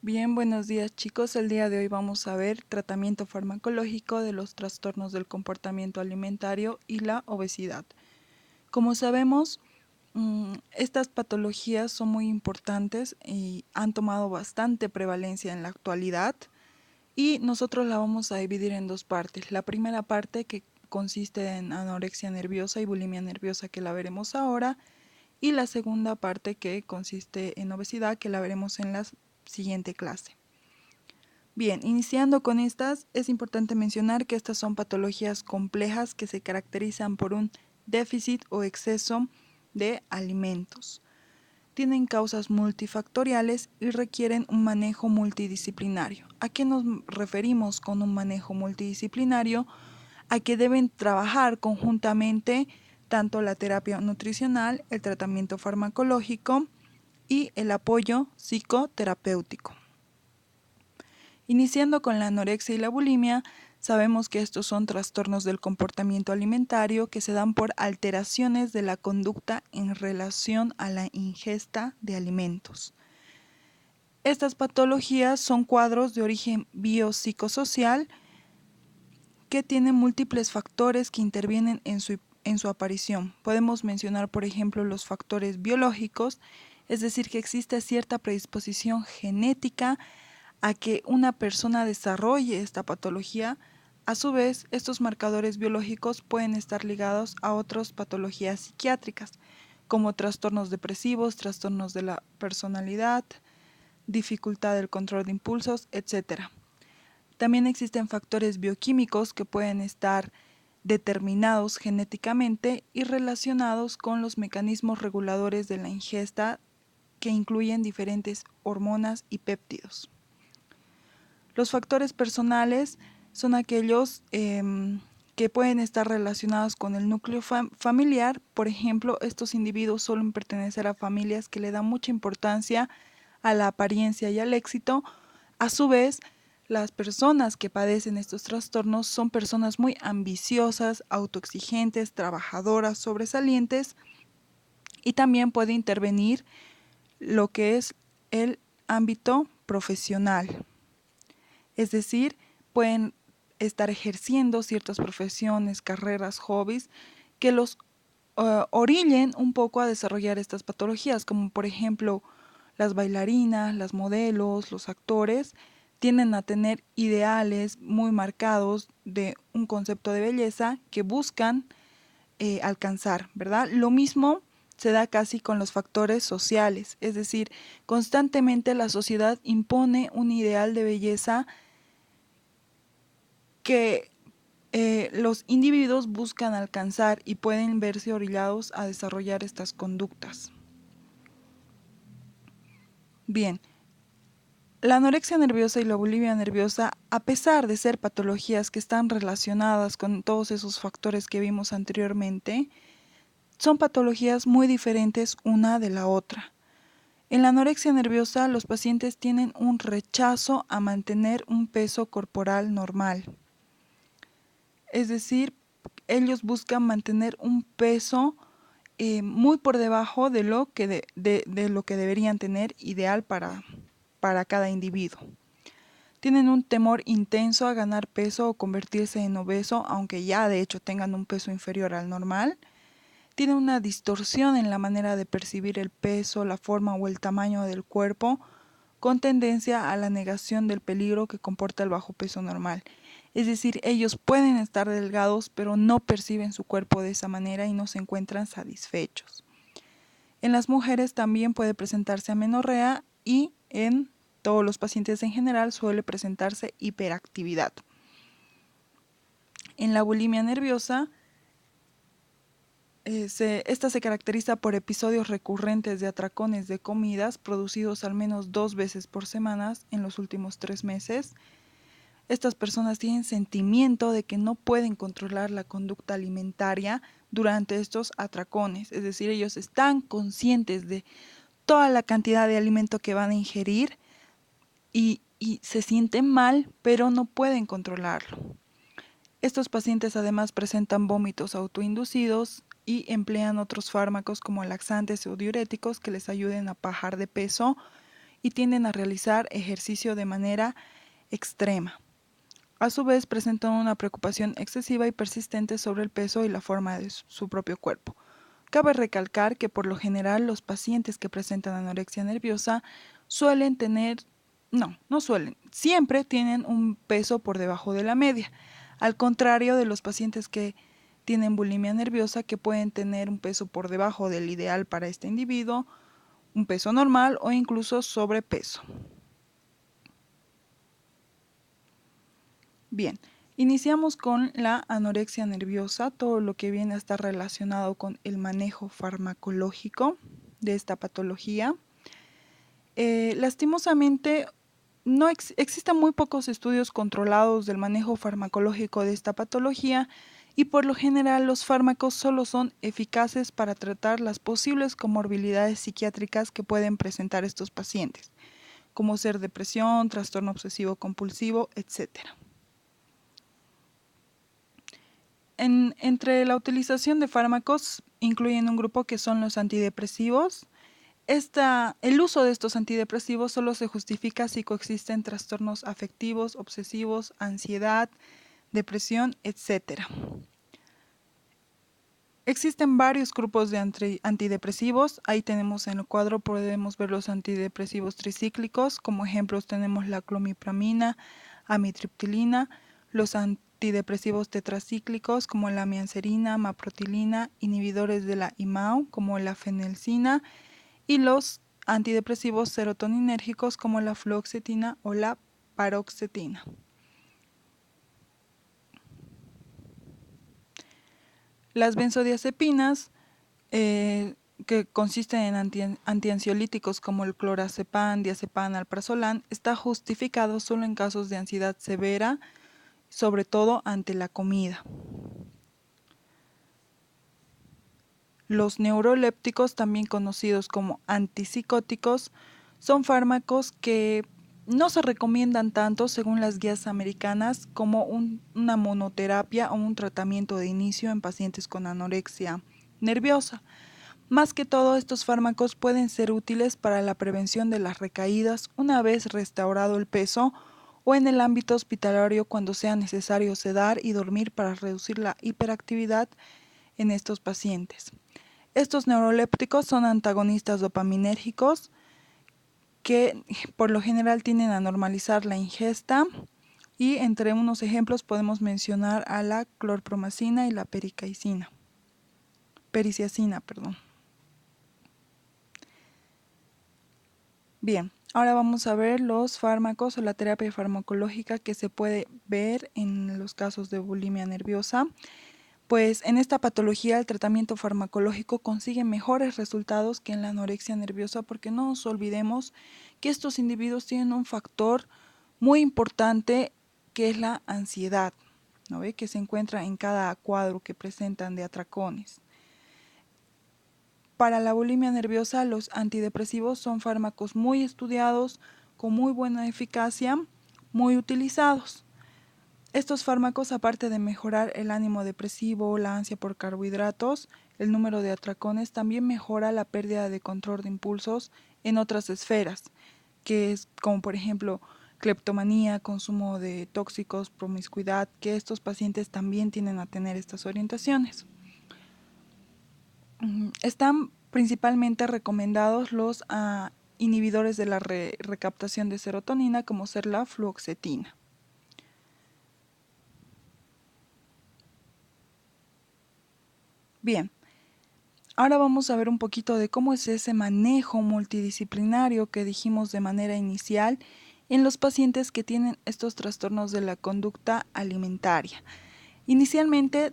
Bien, buenos días chicos. El día de hoy vamos a ver tratamiento farmacológico de los trastornos del comportamiento alimentario y la obesidad. Como sabemos, estas patologías son muy importantes y han tomado bastante prevalencia en la actualidad y nosotros la vamos a dividir en dos partes. La primera parte que consiste en anorexia nerviosa y bulimia nerviosa, que la veremos ahora, y la segunda parte que consiste en obesidad, que la veremos en la siguiente clase. Bien, iniciando con estas, es importante mencionar que estas son patologías complejas que se caracterizan por un déficit o exceso de alimentos. Tienen causas multifactoriales y requieren un manejo multidisciplinario. ¿A qué nos referimos con un manejo multidisciplinario? A que deben trabajar conjuntamente tanto la terapia nutricional, el tratamiento farmacológico y el apoyo psicoterapéutico. Iniciando con la anorexia y la bulimia, sabemos que estos son trastornos del comportamiento alimentario que se dan por alteraciones de la conducta en relación a la ingesta de alimentos. Estas patologías son cuadros de origen biopsicosocial que tienen múltiples factores que intervienen en su aparición. Podemos mencionar, por ejemplo, los factores biológicos, es decir, que existe cierta predisposición genética a que una persona desarrolle esta patología. A su vez, estos marcadores biológicos pueden estar ligados a otras patologías psiquiátricas, como trastornos depresivos, trastornos de la personalidad, dificultad del control de impulsos, etc. También existen factores bioquímicos que pueden estar determinados genéticamente y relacionados con los mecanismos reguladores de la ingesta, que incluyen diferentes hormonas y péptidos. Los factores personales son aquellos que pueden estar relacionados con el núcleo familiar. Por ejemplo, estos individuos suelen pertenecer a familias que le dan mucha importancia a la apariencia y al éxito. A su vez, las personas que padecen estos trastornos son personas muy ambiciosas, autoexigentes, trabajadoras, sobresalientes, y también puede intervenir lo que es el ámbito profesional. Es decir, pueden estar ejerciendo ciertas profesiones, carreras, hobbies que los orillen un poco a desarrollar estas patologías, como por ejemplo las bailarinas, las modelos, los actores, tienden a tener ideales muy marcados de un concepto de belleza que buscan alcanzar, ¿verdad? Lo mismo se da casi con los factores sociales, es decir, constantemente la sociedad impone un ideal de belleza que los individuos buscan alcanzar y pueden verse orillados a desarrollar estas conductas. Bien, la anorexia nerviosa y la bulimia nerviosa, a pesar de ser patologías que están relacionadas con todos esos factores que vimos anteriormente, son patologías muy diferentes una de la otra. En la anorexia nerviosa, los pacientes tienen un rechazo a mantener un peso corporal normal. Es decir, ellos buscan mantener un peso muy por debajo de lo que, de lo que deberían tener ideal para cada individuo. Tienen un temor intenso a ganar peso o convertirse en obeso, aunque ya de hecho tengan un peso inferior al normal. Tienen una distorsión en la manera de percibir el peso, la forma o el tamaño del cuerpo, con tendencia a la negación del peligro que comporta el bajo peso normal. Es decir, ellos pueden estar delgados, pero no perciben su cuerpo de esa manera y no se encuentran satisfechos. En las mujeres también puede presentarse amenorrea y en todos los pacientes en general suele presentarse hiperactividad. En la bulimia nerviosa, esta se caracteriza por episodios recurrentes de atracones de comidas producidos al menos 2 veces por semana en los últimos 3 meses. Estas personas tienen sentimiento de que no pueden controlar la conducta alimentaria durante estos atracones, es decir, ellos están conscientes de toda la cantidad de alimento que van a ingerir y se sienten mal, pero no pueden controlarlo. Estos pacientes además presentan vómitos autoinducidos y emplean otros fármacos como laxantes o diuréticos que les ayuden a bajar de peso y tienden a realizar ejercicio de manera extrema. A su vez, presentan una preocupación excesiva y persistente sobre el peso y la forma de su propio cuerpo. Cabe recalcar que por lo general los pacientes que presentan anorexia nerviosa suelen tener, no suelen, siempre tienen un peso por debajo de la media, al contrario de los pacientes que tienen bulimia nerviosa que pueden tener un peso por debajo del ideal para este individuo, un peso normal o incluso sobrepeso. Bien, iniciamos con la anorexia nerviosa, todo lo que viene a estar relacionado con el manejo farmacológico de esta patología. Lastimosamente, no existen muy pocos estudios controlados del manejo farmacológico de esta patología y por lo general los fármacos solo son eficaces para tratar las posibles comorbilidades psiquiátricas que pueden presentar estos pacientes, como ser depresión, trastorno obsesivo compulsivo, etc. Entre la utilización de fármacos incluyen un grupo que son los antidepresivos. El uso de estos antidepresivos solo se justifica si coexisten trastornos afectivos, obsesivos, ansiedad, depresión, etc. Existen varios grupos de antidepresivos. Ahí tenemos en el cuadro, podemos ver los antidepresivos tricíclicos. Como ejemplos tenemos la clomipramina, amitriptilina, los antidepresivos tetracíclicos como la amianserina, maprotilina, inhibidores de la IMAO como la fenelcina y los antidepresivos serotoninérgicos como la fluoxetina o la paroxetina. Las benzodiazepinas, que consisten en antiansiolíticos como el clorazepam, diazepam, alprazolam, está justificado solo en casos de ansiedad severa, sobre todo ante la comida. Los neurolépticos, también conocidos como antipsicóticos, son fármacos que no se recomiendan tanto según las guías americanas como una monoterapia o un tratamiento de inicio en pacientes con anorexia nerviosa. Más que todo, estos fármacos pueden ser útiles para la prevención de las recaídas una vez restaurado el peso o en el ámbito hospitalario cuando sea necesario sedar y dormir para reducir la hiperactividad en estos pacientes. Estos neurolépticos son antagonistas dopaminérgicos que por lo general tienden a normalizar la ingesta y entre unos ejemplos podemos mencionar a la clorpromacina y la periciacina. Bien, ahora vamos a ver los fármacos o la terapia farmacológica que se puede ver en los casos de bulimia nerviosa. Pues en esta patología el tratamiento farmacológico consigue mejores resultados que en la anorexia nerviosa porque no nos olvidemos que estos individuos tienen un factor muy importante que es la ansiedad, ¿no ve? Que se encuentra en cada cuadro que presentan de atracones. Para la bulimia nerviosa los antidepresivos son fármacos muy estudiados, con muy buena eficacia, muy utilizados. Estos fármacos, aparte de mejorar el ánimo depresivo, la ansia por carbohidratos, el número de atracones, también mejora la pérdida de control de impulsos en otras esferas, que es como por ejemplo cleptomanía, consumo de tóxicos, promiscuidad, que estos pacientes también tienden a tener estas orientaciones. Están principalmente recomendados los inhibidores de la recaptación de serotonina, como ser la fluoxetina. Bien, ahora vamos a ver un poquito de cómo es ese manejo multidisciplinario que dijimos de manera inicial en los pacientes que tienen estos trastornos de la conducta alimentaria. Inicialmente,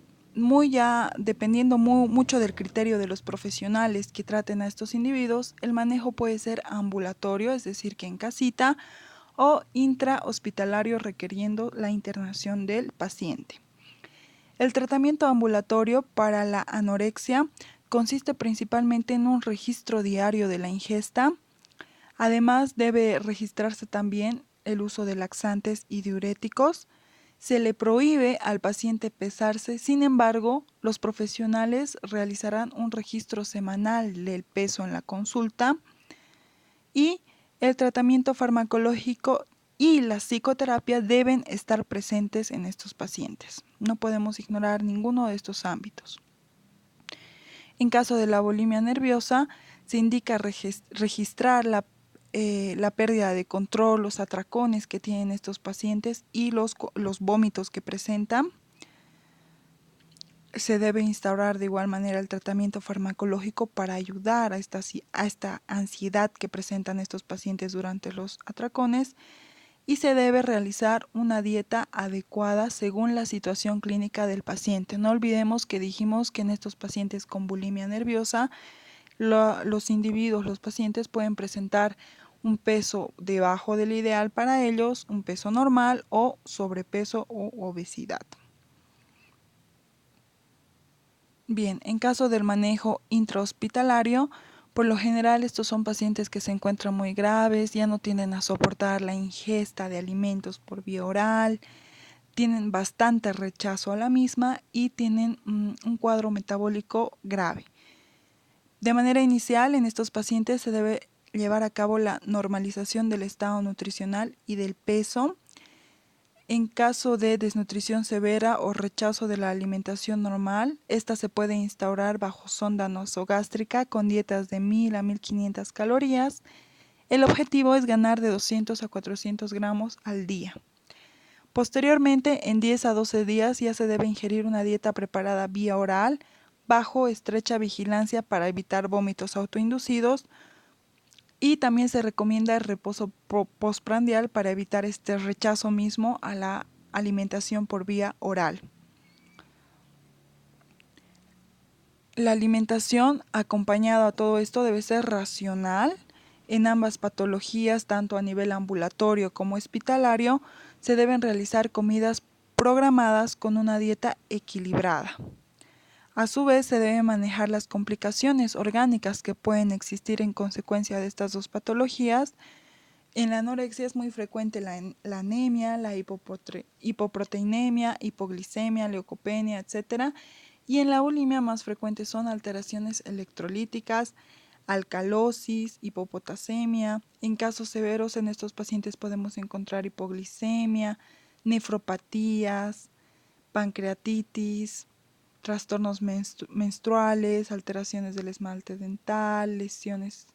dependiendo mucho del criterio de los profesionales que traten a estos individuos, el manejo puede ser ambulatorio, es decir, que en casita, o intrahospitalario requiriendo la internación del paciente. El tratamiento ambulatorio para la anorexia consiste principalmente en un registro diario de la ingesta. Además, debe registrarse también el uso de laxantes y diuréticos. Se le prohíbe al paciente pesarse, sin embargo, los profesionales realizarán un registro semanal del peso en la consulta y el tratamiento farmacológico y la psicoterapia deben estar presentes en estos pacientes. No podemos ignorar ninguno de estos ámbitos. En caso de la bulimia nerviosa, se indica registrar la pérdida de control, los atracones que tienen estos pacientes y los vómitos que presentan. Se debe instaurar de igual manera el tratamiento farmacológico para ayudar a esta ansiedad que presentan estos pacientes durante los atracones, y se debe realizar una dieta adecuada según la situación clínica del paciente. No olvidemos que dijimos que en estos pacientes con bulimia nerviosa, los individuos, los pacientes pueden presentar un peso debajo del ideal para ellos, un peso normal o sobrepeso o obesidad. Bien, en caso del manejo intrahospitalario, por lo general estos son pacientes que se encuentran muy graves, ya no tienden a soportar la ingesta de alimentos por vía oral, tienen bastante rechazo a la misma y tienen un cuadro metabólico grave. De manera inicial, en estos pacientes se debe llevar a cabo la normalización del estado nutricional y del peso. En caso de desnutrición severa o rechazo de la alimentación normal, esta se puede instaurar bajo sonda nasogástrica con dietas de 1000 a 1500 calorías. El objetivo es ganar de 200 a 400 gramos al día. Posteriormente, en 10 a 12 días ya se debe ingerir una dieta preparada vía oral bajo estrecha vigilancia para evitar vómitos autoinducidos. Y también se recomienda el reposo postprandial para evitar este rechazo mismo a la alimentación por vía oral. La alimentación acompañada a todo esto debe ser racional. En ambas patologías, tanto a nivel ambulatorio como hospitalario, se deben realizar comidas programadas con una dieta equilibrada. A su vez, se deben manejar las complicaciones orgánicas que pueden existir en consecuencia de estas dos patologías. En la anorexia es muy frecuente la anemia, la hipoproteinemia, hipoglicemia, leucopenia, etc. Y en la bulimia más frecuentes son alteraciones electrolíticas, alcalosis, hipopotasemia. En casos severos en estos pacientes podemos encontrar hipoglicemia, nefropatías, pancreatitis, trastornos menstruales, alteraciones del esmalte dental, lesiones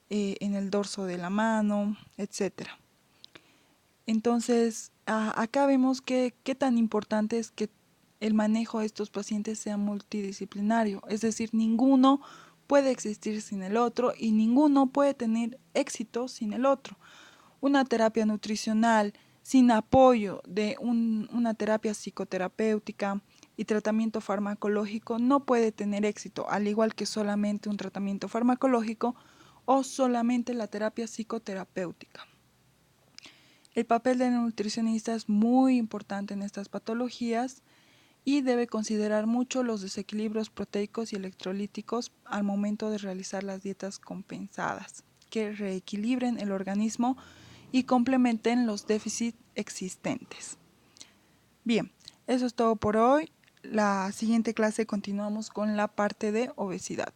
en el dorso de la mano, etc. Entonces, acá vemos qué tan importante es que el manejo de estos pacientes sea multidisciplinario, es decir, ninguno puede existir sin el otro y ninguno puede tener éxito sin el otro. Una terapia nutricional sin apoyo de una terapia psicoterapéutica y tratamiento farmacológico no puede tener éxito, al igual que solamente un tratamiento farmacológico o solamente la terapia psicoterapéutica. El papel del nutricionista es muy importante en estas patologías y debe considerar mucho los desequilibrios proteicos y electrolíticos al momento de realizar las dietas compensadas, que reequilibren el organismo y complementen los déficits existentes. Bien, eso es todo por hoy. La siguiente clase continuamos con la parte de obesidad.